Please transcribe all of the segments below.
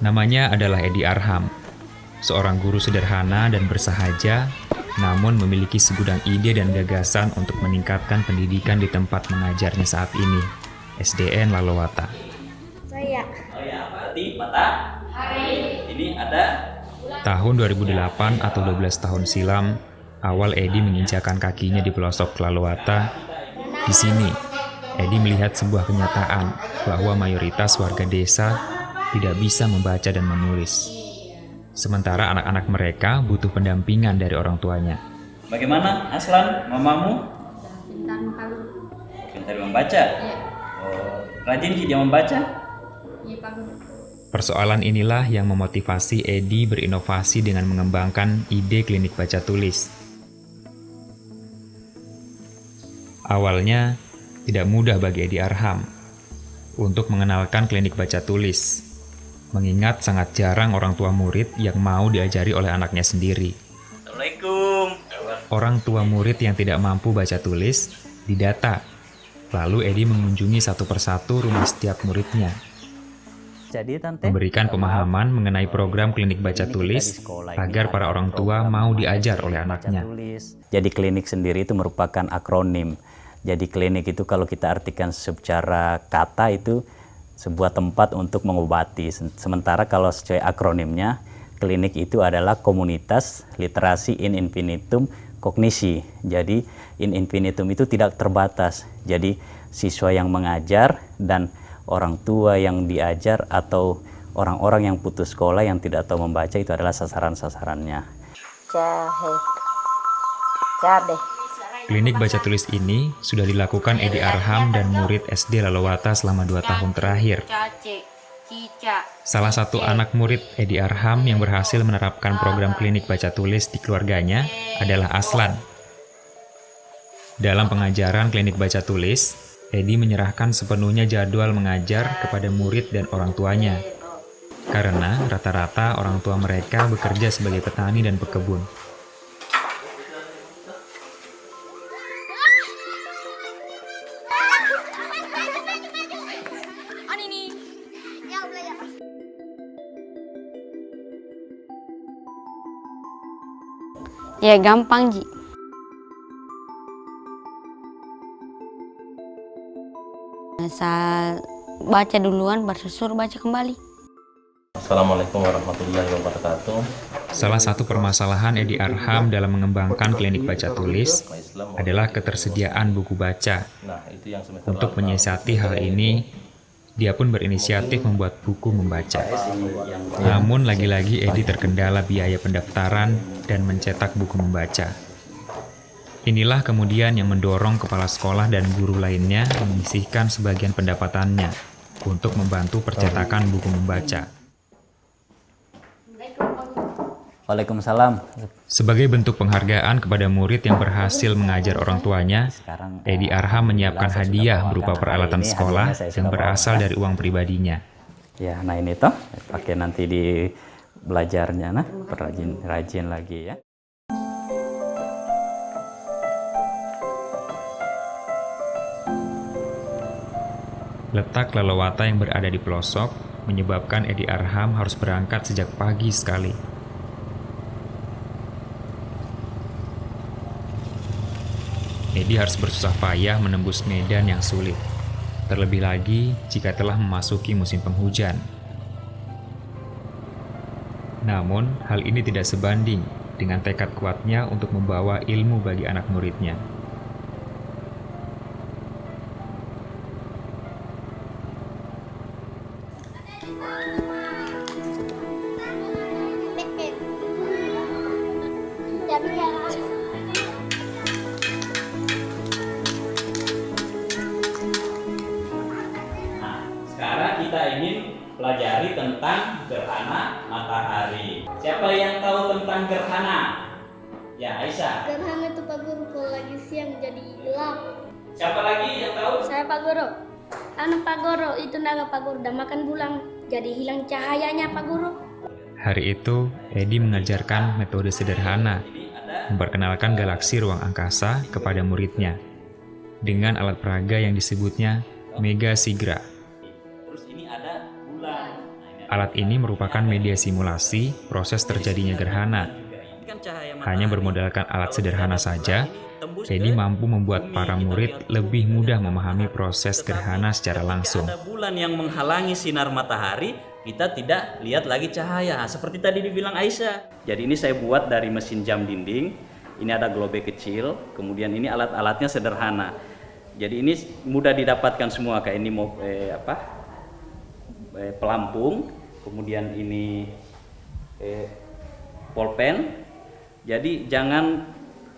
Namanya adalah Edi Arham, seorang guru sederhana dan bersahaja, namun memiliki segudang ide dan gagasan untuk meningkatkan pendidikan di tempat mengajarnya saat ini, SDN Lalowata. Saya. Oh ya, berarti matahari. Ini ada. Tahun 2008 atau 12 tahun silam, awal Edi menginjakan kakinya di pelosok Lalowata. Di sini, Edi melihat sebuah kenyataan bahwa mayoritas warga desa tidak bisa membaca dan menulis. Sementara anak-anak mereka butuh pendampingan dari orang tuanya. Bagaimana, Aslan, mamamu? Pintar membaca? Iya. Oh, rajin dia membaca? Iya, Pak Guru. Persoalan inilah yang memotivasi Edi berinovasi dengan mengembangkan ide klinik baca tulis. Awalnya, tidak mudah bagi Edi Arham untuk mengenalkan klinik baca tulis, mengingat sangat jarang orang tua murid yang mau diajari oleh anaknya sendiri. Assalamualaikum. Orang tua murid yang tidak mampu baca tulis didata, lalu Edi mengunjungi satu persatu rumah setiap muridnya, Jadi Tante, memberikan pemahaman mengenai program klinik baca tulis agar para orang tua mau diajar oleh anaknya. Jadi klinik sendiri itu merupakan akronim. Jadi klinik itu kalau kita artikan secara kata itu sebuah tempat untuk mengobati. Sementara kalau sesuai akronimnya, klinik itu adalah komunitas literasi in infinitum kognisi. Jadi in infinitum itu tidak terbatas. Jadi siswa yang mengajar dan orang tua yang diajar atau orang-orang yang putus sekolah yang tidak tahu membaca itu adalah sasaran-sasarannya. Cabe. Klinik baca tulis ini sudah dilakukan Edi Arham dan murid SD Lalowata selama 2 tahun terakhir. Salah satu anak murid Edi Arham yang berhasil menerapkan program klinik baca tulis di keluarganya adalah Aslan. Dalam pengajaran klinik baca tulis, Edi menyerahkan sepenuhnya jadwal mengajar kepada murid dan orang tuanya. Karena rata-rata orang tua mereka bekerja sebagai petani dan pekebun. Ya gampang, Ji. Saya baca duluan, baru suruh baca kembali. Assalamualaikum warahmatullahi wabarakatuh. Salah satu permasalahan Edi Arham dalam mengembangkan klinik baca tulis adalah ketersediaan buku baca. Untuk menyiasati hal ini, dia pun berinisiatif membuat buku membaca. Namun lagi-lagi Edi terkendala biaya pendaftaran dan mencetak buku membaca. Inilah kemudian yang mendorong kepala sekolah dan guru lainnya menyisihkan sebagian pendapatannya untuk membantu percetakan buku membaca. Waalaikumsalam. Sebagai bentuk penghargaan kepada murid yang berhasil mengajar orang tuanya, Edi Arham menyiapkan hadiah berupa peralatan sekolah yang berasal dari uang pribadinya. Ya, nah ini toh pakai nanti di belajarnya, nah rajin lagi ya. Letak Lalowata yang berada di pelosok menyebabkan Edi Arham harus berangkat sejak pagi sekali. Edi harus bersusah payah menembus medan yang sulit, terlebih lagi jika telah memasuki musim penghujan. Namun, hal ini tidak sebanding dengan tekad kuatnya untuk membawa ilmu bagi anak muridnya. Sekarang kita ingin pelajari tentang gerhana matahari. Siapa yang tahu tentang gerhana? Ya, Aisyah. Gerhana itu Pak Guru kalau lagi siang jadi gelap. Siapa lagi yang tahu? Saya Pak Guru. Pak Guru itu naga Pak Guru udah makan bulan jadi hilang cahayanya Pak Guru. Hari itu, Edi mengajarkan metode sederhana, memperkenalkan galaksi ruang angkasa kepada muridnya, dengan alat peraga yang disebutnya Mega Sigra. Terus ini ada bulan. Alat ini merupakan media simulasi proses terjadinya gerhana. Hanya bermodalkan alat sederhana saja, Edi mampu membuat para murid lebih mudah memahami proses gerhana secara langsung. Ada bulan yang menghalangi sinar matahari, kita tidak lihat lagi cahaya. Seperti tadi dibilang Aisyah. Jadi ini saya buat dari mesin jam dinding. Ini ada globe kecil, kemudian ini alat-alatnya sederhana. Jadi ini mudah didapatkan semua, kayak ini pelampung, kemudian ini pulpen. Jadi jangan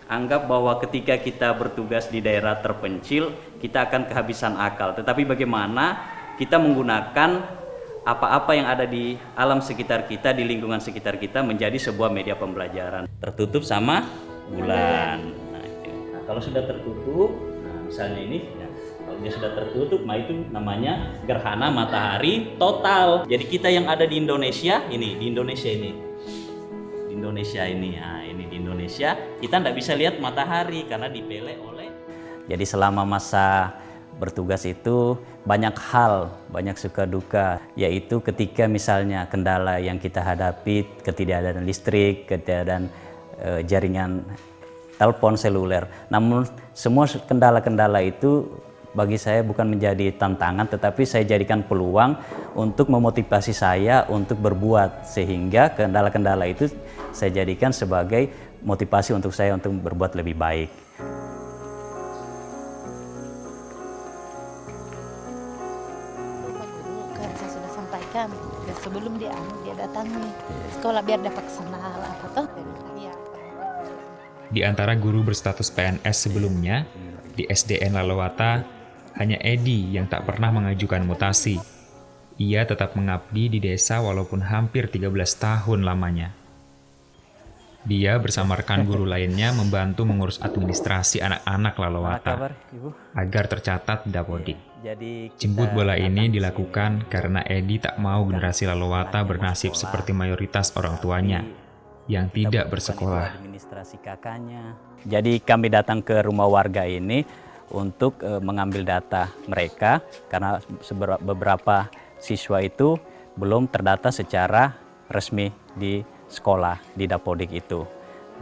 anggap bahwa ketika kita bertugas di daerah terpencil kita akan kehabisan akal, tetapi bagaimana kita menggunakan apa-apa yang ada di alam sekitar kita, di lingkungan sekitar kita menjadi sebuah media pembelajaran. Tertutup sama bulan. Nah, kalau sudah tertutup, misalnya ini, kalau dia sudah tertutup, itu namanya gerhana matahari total. Jadi kita yang ada di Indonesia ini, di Indonesia kita tidak bisa lihat matahari karena dipele oleh. Jadi selama masa bertugas itu banyak hal, banyak suka duka, yaitu ketika misalnya kendala yang kita hadapi, ketidakadaan listrik, ketidakadaan jaringan telepon seluler. Namun semua kendala-kendala itu bagi saya bukan menjadi tantangan, tetapi saya jadikan peluang untuk memotivasi saya untuk berbuat, sehingga kendala-kendala itu saya jadikan sebagai motivasi untuk saya untuk berbuat lebih baik. Kan saya sudah sampaikan ya, sebelum dia datangi sekolah biar dapat kenal apa toh. Di antara guru berstatus PNS sebelumnya, di SDN Lalawata, hanya Edi yang tak pernah mengajukan mutasi. Ia tetap mengabdi di desa walaupun hampir 13 tahun lamanya. Dia bersama rekan guru lainnya membantu mengurus administrasi anak-anak Lalawata agar tercatat di Dapodik. Jemput bola ini dilakukan karena Edi tak mau generasi Lalawata bernasib seperti mayoritas orang tuanya yang tidak bersekolah. Jadi kami datang ke rumah warga ini untuk mengambil data mereka karena beberapa siswa itu belum terdata secara resmi di sekolah di Dapodik itu.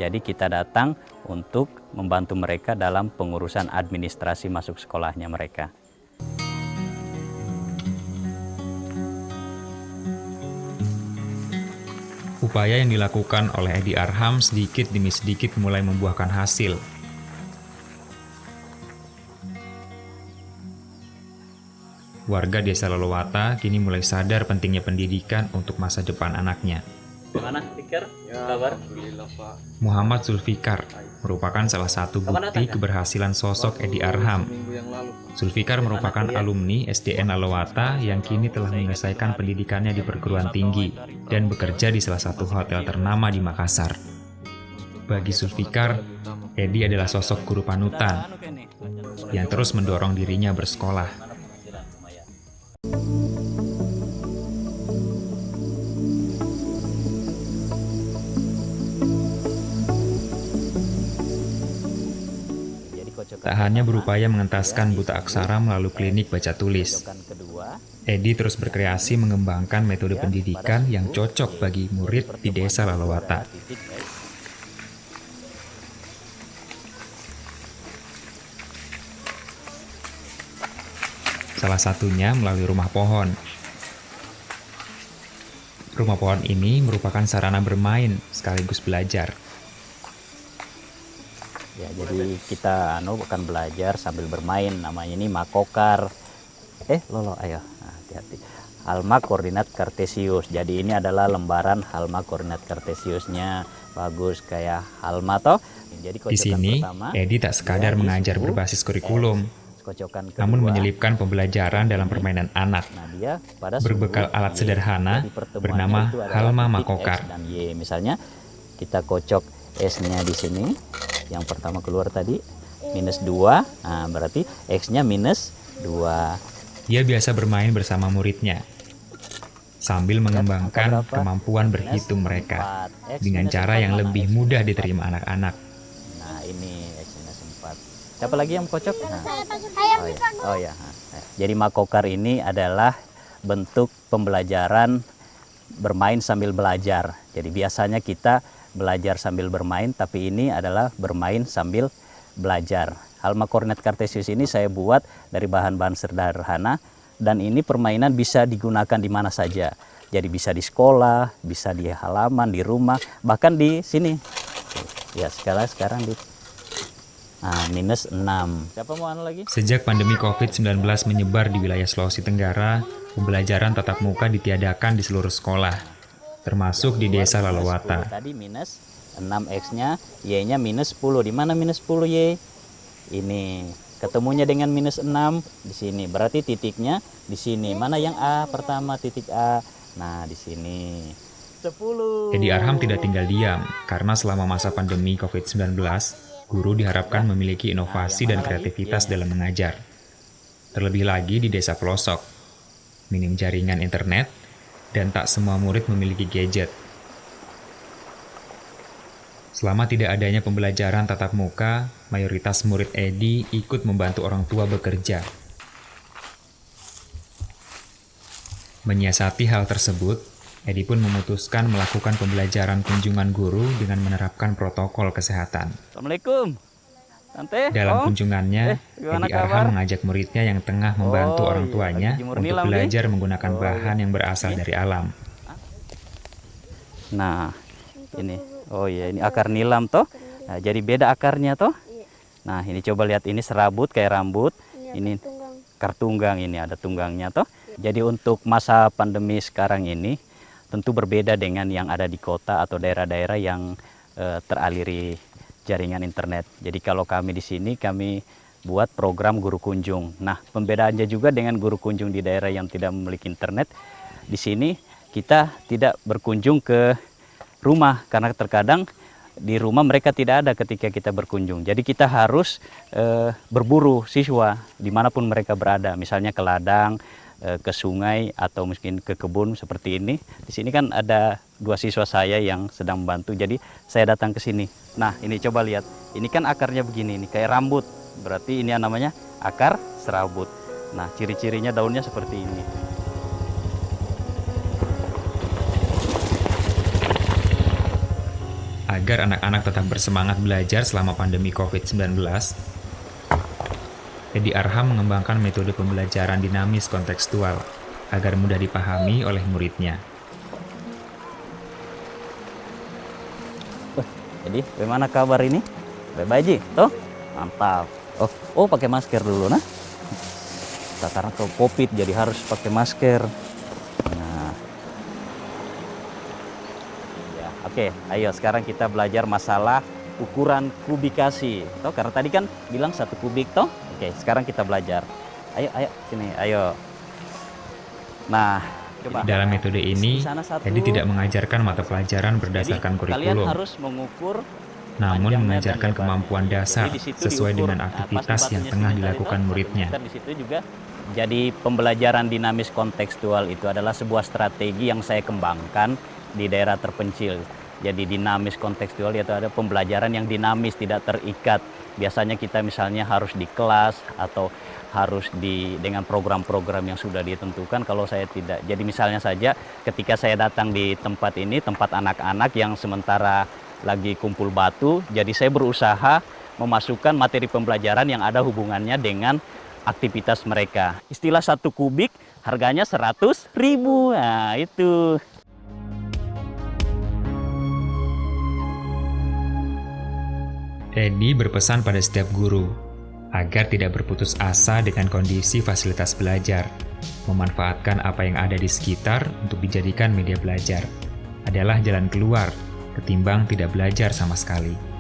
Jadi kita datang untuk membantu mereka dalam pengurusan administrasi masuk sekolahnya mereka. Upaya yang dilakukan oleh Edi Arham sedikit demi sedikit mulai membuahkan hasil. Warga desa Lalawata kini mulai sadar pentingnya pendidikan untuk masa depan anaknya. Gimana, Fikar? Kabar? Muhammad Zulfikar merupakan salah satu bukti keberhasilan sosok Edi Arham. Zulfikar merupakan alumni SDN Lalawata yang kini telah menyelesaikan pendidikannya di perguruan tinggi dan bekerja di salah satu hotel ternama di Makassar. Bagi Zulfikar, Edi adalah sosok guru panutan yang terus mendorong dirinya bersekolah. Tak hanya berupaya mengentaskan buta aksara melalui klinik baca tulis, Edi terus berkreasi mengembangkan metode pendidikan yang cocok bagi murid di desa Lalawata. Salah satunya melalui rumah pohon. Rumah pohon ini merupakan sarana bermain sekaligus belajar. Ya, jadi kita bukan belajar sambil bermain, namanya ini makokar. Ayo, hati-hati. Halma koordinat kartesius. Jadi ini adalah lembaran halma koordinat kartesiusnya, bagus kayak halma toh. Jadi di sini, Edi tak sekadar mengajar berbasis kurikulum, namun menyelipkan pembelajaran dalam permainan anak. Berbekal alat sederhana bernama halma makokar. Dan Y, misalnya kita kocok S-nya di sini. Yang pertama keluar tadi minus 2, nah berarti X-nya minus 2. Dia biasa bermain bersama muridnya, sambil mengembangkan kemampuan berhitung mereka dengan cara yang lebih mudah diterima anak-anak. Nah ini X-nya 4. Siapa lagi yang kocok? Oh ya. Jadi makokar ini adalah bentuk pembelajaran bermain sambil belajar. Jadi biasanya kita belajar sambil bermain, tapi ini adalah bermain sambil belajar. Halma koordinat kartesius ini saya buat dari bahan-bahan sederhana, dan ini permainan bisa digunakan di mana saja. Jadi bisa di sekolah, bisa di halaman, di rumah, bahkan di sini. Ya sekarang di minus 6. Siapa mau lagi? Sejak pandemi COVID-19 menyebar di wilayah Sulawesi Tenggara, pembelajaran tatap muka ditiadakan di seluruh sekolah, termasuk di desa Lalawata. Tadi minus 6x-nya, y-nya minus 10. Di mana minus 10 y? Ini. Ketemunya dengan minus 6 di sini. Berarti titiknya di sini. Mana yang A pertama, titik A? Nah, di sini. 10. Edi Arham tidak tinggal diam, karena selama masa pandemi COVID-19, guru diharapkan memiliki inovasi dan kreativitas dalam mengajar. Terlebih lagi di desa pelosok, minim jaringan internet, dan tak semua murid memiliki gadget. Selama tidak adanya pembelajaran tatap muka, mayoritas murid Edi ikut membantu orang tua bekerja. Menyiasati hal tersebut, Edi pun memutuskan melakukan pembelajaran kunjungan guru dengan menerapkan protokol kesehatan. Assalamualaikum. Tante. Dalam kunjungannya, gimana Edi Arham mengajak muridnya yang tengah membantu orang tuanya untuk belajar menggunakan bahan yang berasal dari alam. Nah, ini. Oh iya, ini akar nilam toh. Nah, jadi beda akarnya toh. Nah, ini coba lihat, ini serabut kayak rambut. Ini kartunggang, ini ada tunggangnya toh. Jadi untuk masa pandemi sekarang ini tentu berbeda dengan yang ada di kota atau daerah-daerah yang teraliri jaringan internet. Jadi kalau kami di sini, kami buat program guru kunjung. Nah, pembedaannya juga dengan guru kunjung di daerah yang tidak memiliki internet. Di sini kita tidak berkunjung ke rumah, karena terkadang di rumah mereka tidak ada ketika kita berkunjung. Jadi kita harus berburu siswa dimanapun mereka berada, misalnya ke ladang, ke sungai, atau mungkin ke kebun seperti ini. Di sini kan ada 2 siswa saya yang sedang membantu, jadi saya datang ke sini. Nah, ini coba lihat, ini kan akarnya begini, ini kayak rambut, berarti ini namanya akar serabut. Nah, ciri-cirinya daunnya seperti ini. Agar anak-anak tetap bersemangat belajar selama pandemi COVID-19, Edi Arham mengembangkan metode pembelajaran dinamis kontekstual agar mudah dipahami oleh muridnya. Jadi, bagaimana kabar ini? Baik-baik, Ji? Toh? Mantap. Oh, pakai masker dulu, nah. Karena kalau COVID jadi harus pakai masker. Nah. Ya, oke. Ayo sekarang kita belajar masalah ukuran kubikasi. Toh, karena tadi kan bilang 1 kubik, toh? Oke, sekarang kita belajar. Ayo, sini, ayo. Nah, coba. Dalam metode ini, Edi tidak mengajarkan mata pelajaran berdasarkan kurikulum, harus mengukur, namun mengajarkan kemampuan dasar sesuai dengan aktivitas yang tengah dilakukan muridnya. Di situ juga. Jadi pembelajaran dinamis kontekstual itu adalah sebuah strategi yang saya kembangkan di daerah terpencil. Jadi dinamis kontekstual itu ada pembelajaran yang dinamis, tidak terikat. Biasanya kita misalnya harus di kelas atau harus dengan program-program yang sudah ditentukan. Kalau saya tidak. Jadi misalnya saja ketika saya datang di tempat ini, tempat anak-anak yang sementara lagi kumpul batu, jadi saya berusaha memasukkan materi pembelajaran yang ada hubungannya dengan aktivitas mereka. Istilah 1 kubik harganya 100.000. Nah, itu. Edi berpesan pada setiap guru agar tidak berputus asa dengan kondisi fasilitas belajar, memanfaatkan apa yang ada di sekitar untuk dijadikan media belajar adalah jalan keluar ketimbang tidak belajar sama sekali.